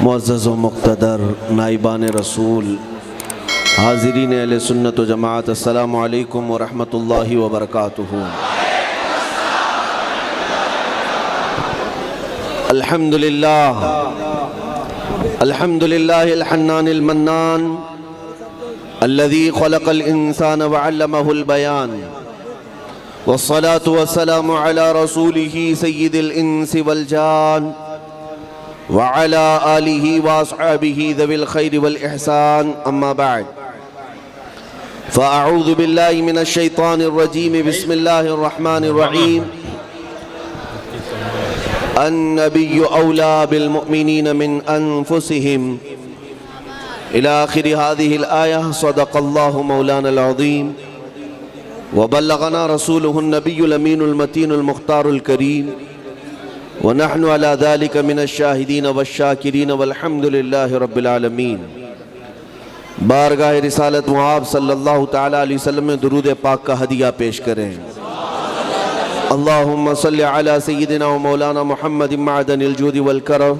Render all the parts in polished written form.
معزز و مقتدر نائبان رسول، حاضرین اہل سنت و جماعت، السلام علیکم ورحمۃ اللہ وبرکاتہ۔ الحمدللہ الحنان المنان الذي خلق الإنسان وعلمه البيان، والصلاة والسلام على رسوله سيد الإنس والجان وعلى آله وأصحابه ذوي الخير والإحسان، أما بعد فأعوذ بالله من الشيطان الرجيم، بسم الله الرحمن الرحيم۔ النبي أولى بالمؤمنين من أنفسهم إلى آخر هذه الآية، صدق الله مولانا العظيم وبلغنا رسوله النبي الأمين المتين المختار الكريم، ونحن على ذلك من الشاهدين والشاكرين والحمد لله رب العالمين۔ بارگاہ رسالت معاب صلی اللہ تعالیٰ علیہ وسلم میں درود پاک کا ہدیہ پیش کریں۔ اللہم صلی علی سیدنا و مولانا محمد معدن الجود والکرم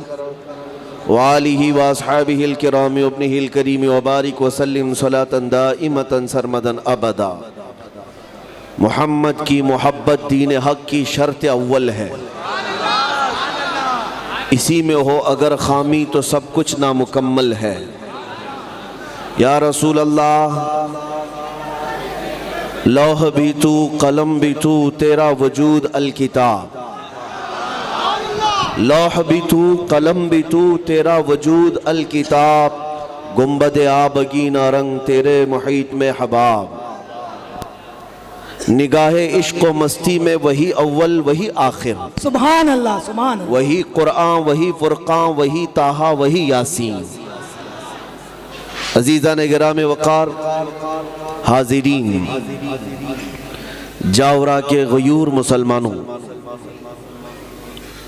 وآلہ واصحابہ الکرام وابنہ الکریم وبارک وسلم صلاة دائمة سرمدا ابدا۔ محمد کی محبت دین حق کی شرط اول ہے، اسی میں ہو اگر خامی تو سب کچھ نامکمل ہے۔ یا رسول اللہ، لوح بھی تو قلم بھی تو تیرا وجود الکتاب، لوح بھی تو قلم بھی تو تیرا وجود الکتاب، گنبد آبگینہ رنگ تیرے محیط میں حباب، نگاہ عشق و مستی میں وہی اول وہی آخر، سبحان اللہ سبحان اللہ، وہی قرآن وہی فرقان وہی طٰہٰ وہی یاسین۔ عزیزان گرام وقار، حاضرین، جاورا کے غیور مسلمانوں،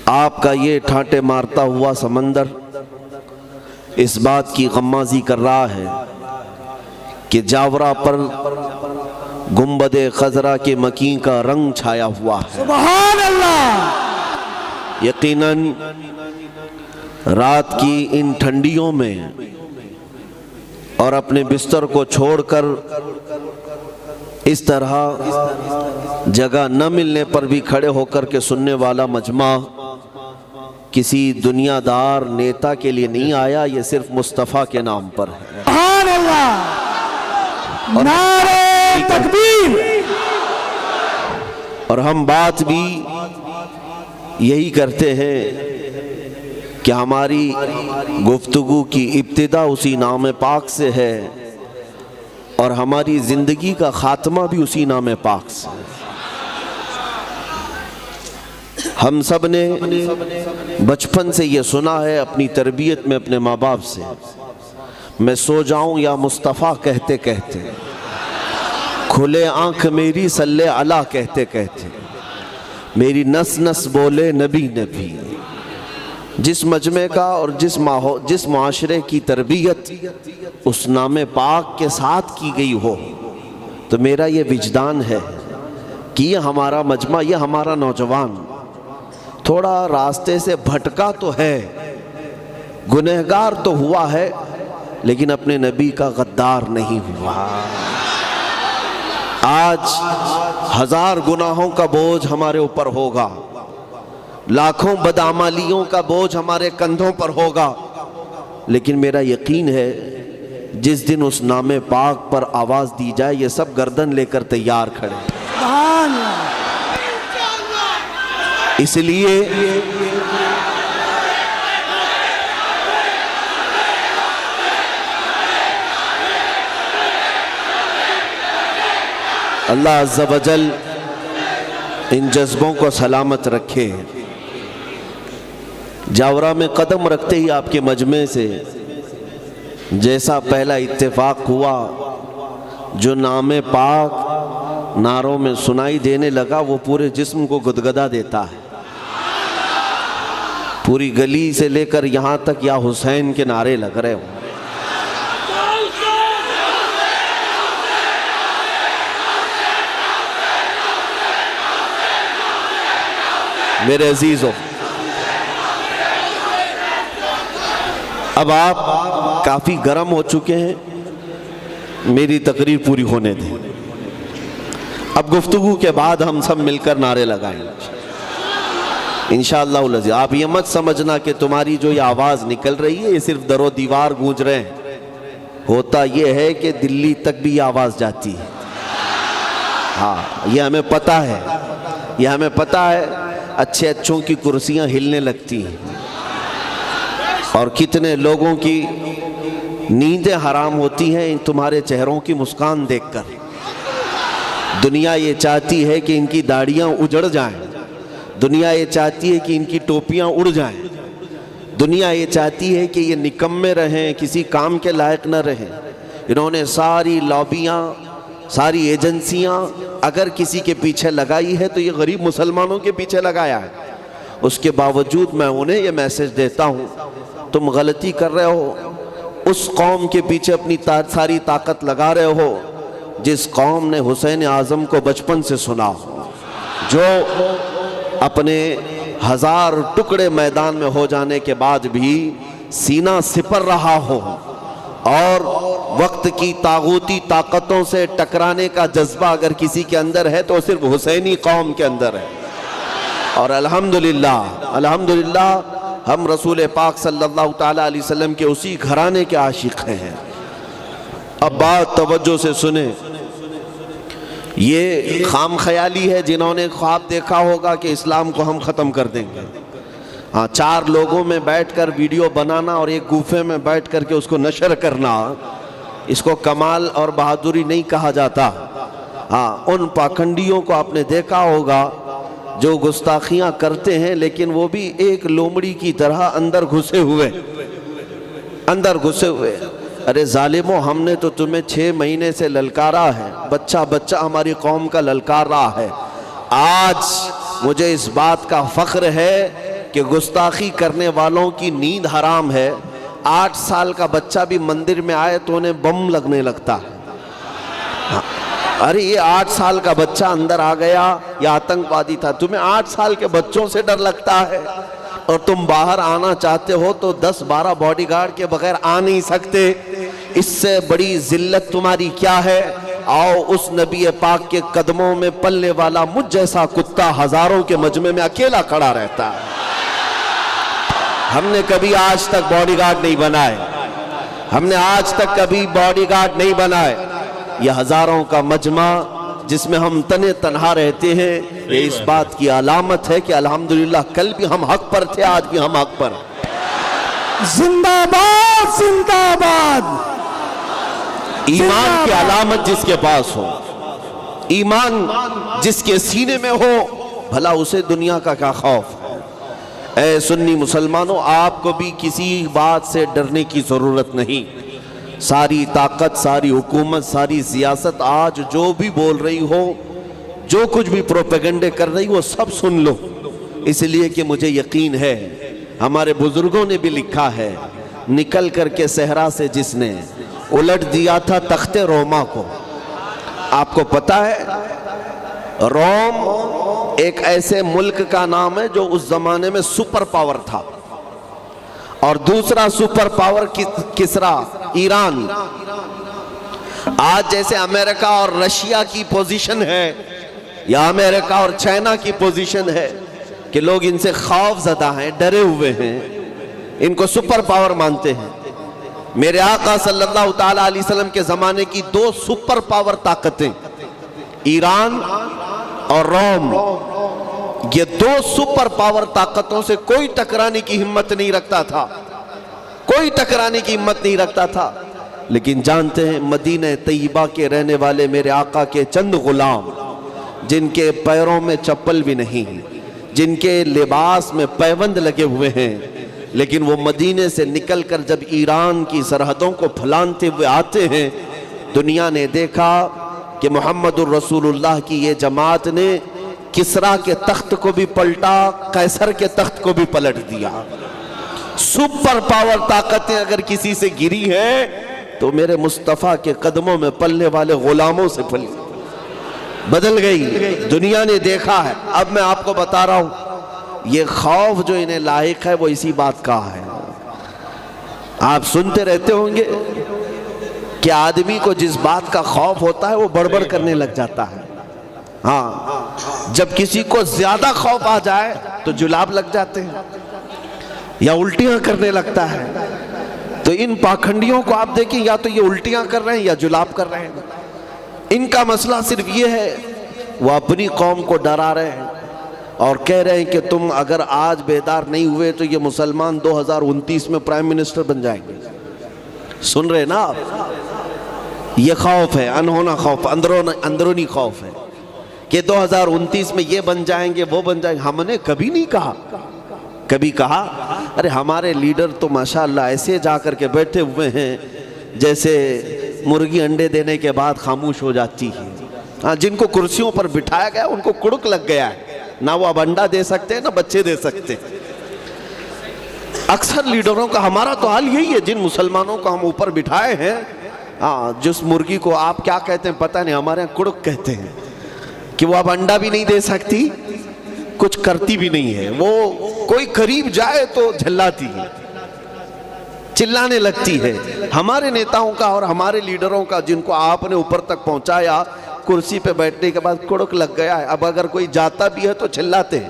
آپ کا یہ ٹھانٹے مارتا ہوا سمندر اس بات کی غمازی کر رہا ہے کہ جاورا پر گنبد خضرا کے مکین کا رنگ چھایا ہوا ہے۔ سبحان اللہ۔ یقیناً رات کی ان ٹھنڈیوں میں اور اپنے بستر کو چھوڑ کر اس طرح جگہ نہ ملنے پر بھی کھڑے ہو کر کے سننے والا مجمع کسی دنیا دار نیتا کے لیے نہیں آیا، یہ صرف مصطفیٰ کے نام پر ہے۔ سبحان اللہ، نعرہ تکبیر۔ اور ہم بات بھی یہی کرتے ہیں کہ ہماری گفتگو کی ابتدا اسی نام پاک سے ہے اور ہماری زندگی کا خاتمہ بھی اسی نام پاک سے ہے۔ ہم سب نے بچپن سے یہ سنا ہے اپنی تربیت میں اپنے ماں باپ سے، میں سو جاؤں یا مصطفیٰ کہتے کہتے، کھلے آنکھ میری صلی علی کہتے کہتے، میری نس نس بولے نبی نبی۔ جس مجمع کا اور جس معاشرے کی تربیت اس نام پاک کے ساتھ کی گئی ہو تو میرا یہ وجدان ہے کہ یہ ہمارا مجمع، یہ ہمارا نوجوان تھوڑا راستے سے بھٹکا تو ہے، گنہگار تو ہوا ہے، لیکن اپنے نبی کا غدار نہیں ہوا۔ آج 1000 گناہوں کا بوجھ ہمارے اوپر ہوگا، لاکھوں بدعمالیوں کا بوجھ ہمارے کندھوں پر ہوگا، لیکن میرا یقین ہے جس دن اس نام پاک پر آواز دی جائے یہ سب گردن لے کر تیار کھڑے۔ سبحان اللہ۔ اس لیے اللہ عز و جل ان جذبوں کو سلامت رکھے۔ جاورا میں قدم رکھتے ہی آپ کے مجمع سے جیسا پہلا اتفاق ہوا، جو نام پاک نعروں میں سنائی دینے لگا وہ پورے جسم کو گدگدا دیتا ہے۔ پوری گلی سے لے کر یہاں تک یا حسین کے نعرے لگ رہے ہوں۔ میرے عزیزوں، اب آپ کافی گرم ہو چکے ہیں، میری تقریر پوری ہونے دیں۔ اب گفتگو کے بعد ہم سب مل کر نعرے لگائیں انشاءاللہ العزیز۔ آپ یہ مت سمجھنا کہ تمہاری جو یہ آواز نکل رہی ہے یہ صرف در و دیوار گونج رہے ہیں، ہوتا یہ ہے کہ دلی تک بھی یہ آواز جاتی ہے۔ ہاں یہ ہمیں پتہ ہے، یہ ہمیں پتہ ہے، اچھے اچھوں کی کرسیاں ہلنے لگتی ہیں اور کتنے لوگوں کی نیندیں حرام ہوتی ہیں تمہارے چہروں کی مسکان دیکھ کر۔ دنیا یہ چاہتی ہے کہ ان کی داڑیاں اجڑ جائیں، دنیا یہ چاہتی ہے کہ ان کی ٹوپیاں اڑ جائیں، دنیا یہ چاہتی ہے کہ یہ نکمے رہیں، کسی کام کے لائق نہ رہیں۔ انہوں نے ساری لابیاں، ساری ایجنسیاں اگر کسی کے پیچھے لگائی ہے تو یہ غریب مسلمانوں کے پیچھے لگایا ہے۔ اس کے باوجود میں انہیں یہ میسج دیتا ہوں، تم غلطی کر رہے ہو، اس قوم کے پیچھے اپنی ساری طاقت لگا رہے ہو جس قوم نے حسین اعظم کو بچپن سے سنا، جو اپنے 1000 ٹکڑے میدان میں ہو جانے کے بعد بھی سینہ سپر رہا ہو اور وقت کی طاغوتی طاقتوں سے ٹکرانے کا جذبہ اگر کسی کے اندر ہے تو صرف حسینی قوم کے اندر ہے۔ اور الحمدللہ ہم رسول پاک صلی اللہ تعالیٰ علیہ وسلم کے اسی گھرانے کے عاشق ہیں۔ اب بات توجہ سے سنیں، یہ خام خیالی ہے جنہوں نے خواب دیکھا ہوگا کہ اسلام کو ہم ختم کر دیں گے۔ ہاں 4 لوگوں میں بیٹھ کر ویڈیو بنانا اور ایک گوفے میں بیٹھ کر کے اس کو نشر کرنا، اس کو کمال اور بہادری نہیں کہا جاتا۔ ہاں ان پاکھنڈیوں کو آپ نے دیکھا ہوگا جو گستاخیاں کرتے ہیں لیکن وہ بھی ایک لومڑی کی طرح اندر گھسے ہوئے۔ ارے ظالموں، ہم نے تو تمہیں 6 مہینے سے للکارا ہے، بچہ ہماری قوم کا للکار رہا ہے۔ آج مجھے اس بات کا فخر ہے کہ گستاخی کرنے والوں کی نیند حرام ہے۔ 8 سال کا بچہ بھی مندر میں آئے تو انہیں بم لگنے لگتا ہے۔ ارے یہ 8 سال کا بچہ اندر آ گیا، یہ آتنکوادی تھا۔ تمہیں 8 سال کے بچوں سے ڈر لگتا ہے اور تم باہر آنا چاہتے ہو تو 10-12 باڈی گارڈ کے بغیر آ نہیں سکتے۔ اس سے بڑی ذلت تمہاری کیا ہے؟ آؤ اس نبی پاک کے قدموں میں پلنے والا مجھ جیسا کتا ہزاروں کے مجمع میں اکیلا کھڑا رہتا ہے۔ ہم نے کبھی آج تک باڈی گارڈ نہیں بنائے، ہم نے آج تک کبھی باڈی گارڈ نہیں بنائے۔ یہ ہزاروں کا مجمع جس میں ہم تنے تنہا رہتے ہیں، یہ اس بات کی علامت ہے کہ الحمدللہ کل بھی ہم حق پر تھے، آج بھی ہم حق پر۔ زندہ باد، زندہ باد۔ ایمان کی علامت جس کے پاس ہو، ایمان جس کے سینے میں ہو، بھلا اسے دنیا کا کیا خوف ہے۔ اے سنی مسلمانوں، آپ کو بھی کسی بات سے ڈرنے کی ضرورت نہیں۔ ساری طاقت، ساری حکومت، ساری سیاست آج جو بھی بول رہی ہو، جو کچھ بھی پروپیگنڈے کر رہی ہو، سب سن لو، اس لیے کہ مجھے یقین ہے ہمارے بزرگوں نے بھی لکھا ہے، نکل کر کے صحرا سے جس نے الٹ دیا تھا تخت روما کو۔ آپ کو پتا ہے روم ایک ایسے ملک کا نام ہے جو اس زمانے میں سپر پاور تھا، اور دوسرا سپر پاور کسرا، ایران۔ آج جیسے امریکہ اور رشیا کی پوزیشن ہے یا امریکہ اور چائنا کی پوزیشن ہے کہ لوگ ان سے خوف زدہ ہیں، ڈرے ہوئے ہیں، ان کو سپر پاور مانتے ہیں۔ میرے آقا صلی اللہ تعالیٰ علیہ وسلم کے زمانے کی 2 سپر پاور طاقتیں، ایران اور روم، یہ 2 سپر پاور طاقتوں سے کوئی ٹکرانے کی ہمت نہیں رکھتا تھا، کوئی ٹکرانے کی ہمت نہیں رکھتا تھا۔ لیکن جانتے ہیں مدینہ طیبہ کے رہنے والے میرے آقا کے چند غلام، جن کے پیروں میں چپل بھی نہیں، جن کے لباس میں پیوند لگے ہوئے ہیں، لیکن وہ مدینے سے نکل کر جب ایران کی سرحدوں کو پھلانتے ہوئے آتے ہیں، دنیا نے دیکھا کہ محمد الرسول اللہ کی یہ جماعت نے کسرا کے تخت کو بھی پلٹا، قیصر کے تخت کو بھی پلٹ دیا۔ سپر پاور طاقتیں اگر کسی سے گری ہیں تو میرے مصطفیٰ کے قدموں میں پلنے والے غلاموں سے پلی، بدل گئی، دنیا نے دیکھا ہے۔ اب میں آپ کو بتا رہا ہوں یہ خوف جو انہیں لاحق ہے وہ اسی بات کا ہے۔ آپ سنتے رہتے ہوں گے کہ آدمی کو جس بات کا خوف ہوتا ہے وہ بڑبڑ کرنے لگ جاتا ہے. ہاں، جب کسی کو زیادہ خوف آ جائے تو جلاب لگ جاتے ہیں یا الٹیاں کرنے لگتا ہے. تو ان پاکھنڈیوں کو آپ دیکھیں، یا تو یہ الٹیاں کر رہے ہیں یا جلاب کر رہے ہیں. ان کا مسئلہ صرف یہ ہے، وہ اپنی قوم کو ڈرا رہے ہیں اور کہہ رہے ہیں کہ تم اگر آج بیدار نہیں ہوئے تو یہ مسلمان 2029 میں پرائم منسٹر بن جائیں گے. سن رہے نا آپ؟ یہ خوف ہے، انہونا خوف، اندرونی خوف ہے کہ 2029 میں یہ بن جائیں گے، وہ بن جائیں گے. ہم نے کبھی نہیں کہا. کبھی کہا؟ ارے ہمارے لیڈر تو ماشاءاللہ ایسے جا کر کے بیٹھے ہوئے ہیں جیسے مرغی انڈے دینے کے بعد خاموش ہو جاتی ہے. ہاں، جن کو کرسیوں پر بٹھایا گیا ان کو کڑک لگ گیا ہے، نہ وہ اب انڈا دے سکتے نہ بچے دے سکتے. اکثر لیڈروں کا ہمارا تو حال یہی ہے. جن مسلمانوں کو ہم اوپر بٹھائے ہیں، جس مرغی کو آپ کیا کہتے ہیں پتہ نہیں، ہمارے یہاں کڑک کہتے ہیں، کہ وہ اب انڈا بھی نہیں دے سکتی، کچھ کرتی بھی نہیں ہے. وہ کوئی قریب جائے تو جھلاتی ہے، چلانے لگتی ہے. ہمارے نیتاؤں کا اور ہمارے لیڈروں کا، جن کو آپ نے اوپر تک پہنچایا، کرسی پہ بیٹھنے کے بعد کڑک لگ گیا ہے. اب اگر کوئی جاتا بھی ہے تو چلاتے ہیں،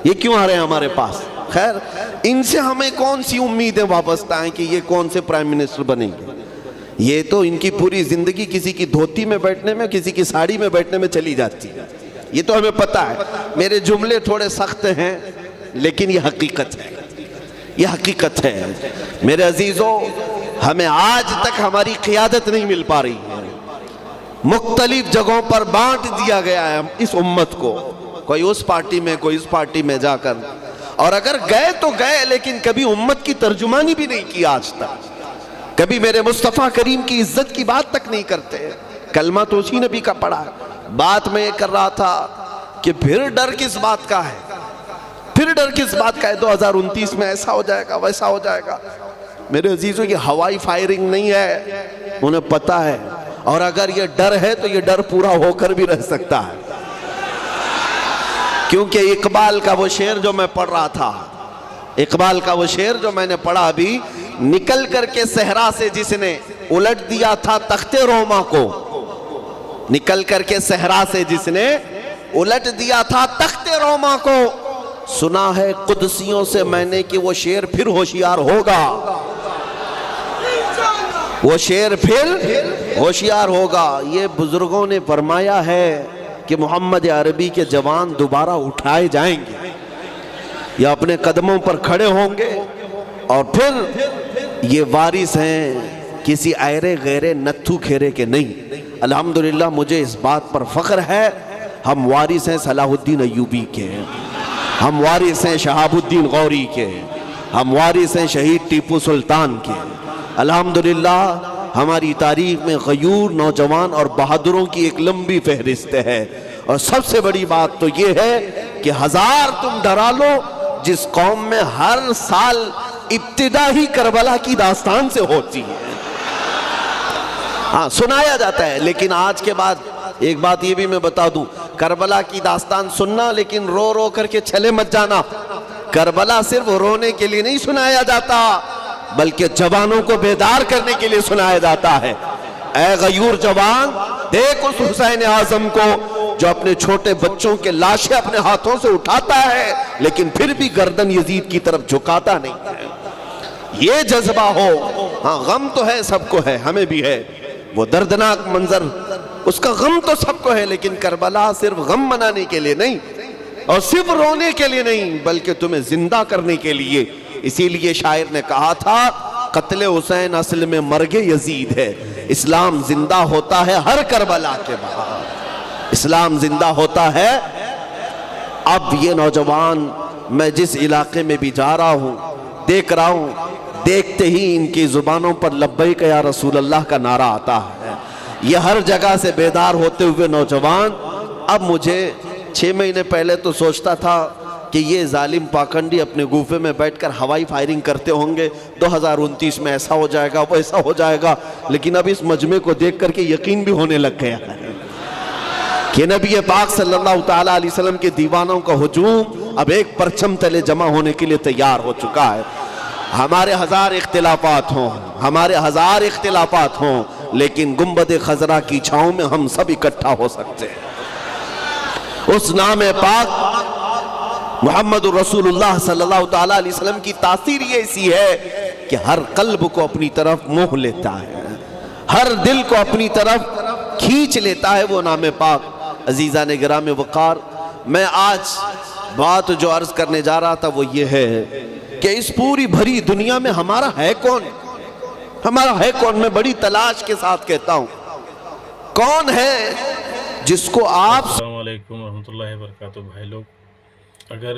یہ کیوں آ رہے ہیں ہمارے پاس؟ خیر، ان سے ہمیں کون سی امیدیں وابستہ ہیں کہ یہ کون سے پرائم منسٹر بنیں گے؟ یہ تو ان کی پوری زندگی کسی کی دھوتی میں بیٹھنے میں، کسی کی ساڑی میں بیٹھنے میں چلی جاتی ہے. یہ تو ہمیں پتہ ہے. میرے جملے تھوڑے سخت ہیں لیکن یہ حقیقت ہے، یہ حقیقت ہے. میرے عزیزوں، ہمیں آج تک ہماری قیادت نہیں مل پا رہی ہے. مختلف جگہوں پر بانٹ دیا گیا ہے اس امت کو، کوئی اس پارٹی میں، کوئی اس پارٹی میں جا کر. اور اگر گئے تو گئے، لیکن کبھی امت کی ترجمانی بھی نہیں کی آج تک. کبھی میرے مصطفیٰ کریم کی عزت کی بات تک نہیں کرتے. کلمہ تو اسی نبی کا پڑھا ہے. بات میں یہ کر رہا تھا کہ پھر ڈر کس بات کا ہے؟ پھر ڈر کس بات کا ہے؟ 2029 میں ایسا ہو جائے گا، ویسا ہو جائے گا. میرے عزیزوں، یہ ہوائی فائرنگ نہیں ہے، انہیں پتہ ہے. اور اگر یہ ڈر ہے تو یہ ڈر پورا ہو کر بھی رہ سکتا ہے. کیونکہ اقبال کا وہ شعر جو میں پڑھ رہا تھا، اقبال کا وہ شعر جو میں نے پڑھا ابھی، نکل کر کے صحرا سے جس نے الٹ دیا تھا تخت روما کو، نکل کر کے صحرا سے جس نے الٹ دیا تھا تخت روما کو، سنا ہے قدسیوں سے میں نے کہ وہ شعر پھر ہوشیار ہوگا، وہ شعر پھر ہوشیار ہوگا. یہ بزرگوں نے فرمایا ہے کہ محمد عربی کے جوان دوبارہ اٹھائے جائیں گے، یا اپنے قدموں پر کھڑے ہوں گے، اور پھر یہ وارث ہیں کسی ایرے غیرے نتھو کھیرے کے نہیں. الحمدللہ مجھے اس بات پر فخر ہے، ہم وارث ہیں صلاح الدین ایوبی کے، ہم وارث ہیں شہاب الدین غوری کے، ہم وارث ہیں شہید ٹیپو سلطان کے. الحمدللہ ہماری تاریخ میں غیور نوجوان اور بہادروں کی ایک لمبی فہرست ہے. اور سب سے بڑی بات تو یہ ہے کہ ہزار تم ڈرا لو، جس قوم میں ہر سال ابتدا ہی کربلا کی داستان سے ہوتی ہے. ہاں، سنایا جاتا ہے، لیکن آج کے بعد ایک بات یہ بھی میں بتا دوں، کربلا کی داستان سننا، لیکن رو رو کر کے چھلے مت جانا. کربلا صرف رونے کے لیے نہیں سنایا جاتا، بلکہ جوانوں کو بیدار کرنے کے لیے سنایا جاتا ہے. اے غیور جوان، دیکھ اس حسین اعظم کو جو اپنے چھوٹے بچوں کے لاشیں اپنے ہاتھوں سے اٹھاتا ہے لیکن پھر بھی گردن یزید کی طرف جھکاتا نہیں ہے. یہ جذبہ ہو. ہاں، غم تو ہے، سب کو ہے، ہمیں بھی ہے. وہ دردناک منظر، اس کا غم تو سب کو ہے، لیکن کربلا صرف غم منانے کے لیے نہیں اور صرف رونے کے لیے نہیں، بلکہ تمہیں زندہ کرنے کے لیے. اسی لیے شاعر نے کہا تھا، قتل حسین اصل میں مرگ یزید ہے. اسلام زندہ ہوتا ہے ہر کربلا کے بعد، اسلام زندہ ہوتا ہے. اب یہ نوجوان، میں جس علاقے میں بھی جا رہا ہوں، دیکھ رہا ہوں، دیکھتے ہی ان کی زبانوں پر لبیک یا رسول اللہ کا نعرہ آتا ہے. یہ ہر جگہ سے بیدار ہوتے ہوئے نوجوان. اب مجھے 6 مہینے پہلے تو سوچتا تھا کہ یہ ظالم پاکھنڈی اپنے گوفے میں بیٹھ کر ہوائی فائرنگ کرتے ہوں گے، 2029 میں ایسا ہو جائے گا، وہ ایسا ہو جائے گا. لیکن اب اس مجمع کو دیکھ کر کے یقین بھی ہونے لگ گیا ہے کہ نبی پاک صلی اللہ تعالیٰ علیہ وسلم کے دیوانوں کا ہجوم اب ایک پرچم تلے جمع ہونے کے لیے تیار ہو چکا ہے. ہمارے ہزار اختلافات ہوں، ہمارے ہزار اختلافات ہوں، لیکن گنبد خضرا کی چھاؤں میں ہم سب اکٹھا ہو سکتے ہیں۔ اس نام پاک محمد رسول اللہ صلی اللہ تعالیٰ علیہ وسلم کی تاثیر یہ ایسی ہے کہ ہر قلب کو اپنی طرف موہ لیتا ہے، ہر دل کو اپنی طرف کھینچ لیتا ہے وہ نام پاک۔ عزیزان گرام وقار، میں آج بات جو عرض کرنے جا رہا تھا وہ یہ ہے کہ اس پوری بھری دنیا میں ہمارا ہے کون؟ ہمارا ہے کون؟ میں بڑی تلاش کے ساتھ کہتا ہوں، کون ہے جس کو آپ السلام علیکم ورحمۃ اللہ وبرکاتہ۔ بھائی لوگ، اگر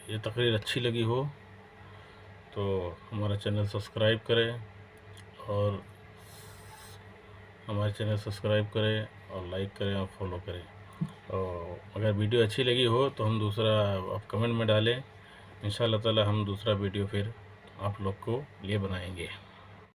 یہ تقریر اچھی لگی ہو تو ہمارا چینل سبسکرائب کریں اور لائک کریں اور فالو کریں، اور اگر ویڈیو اچھی لگی ہو تو ہم دوسرا آپ کمنٹ میں ڈالیں، انشاءاللہ تعالی ہم دوسرا ویڈیو پھر آپ لوگ کو لیے بنائیں گے۔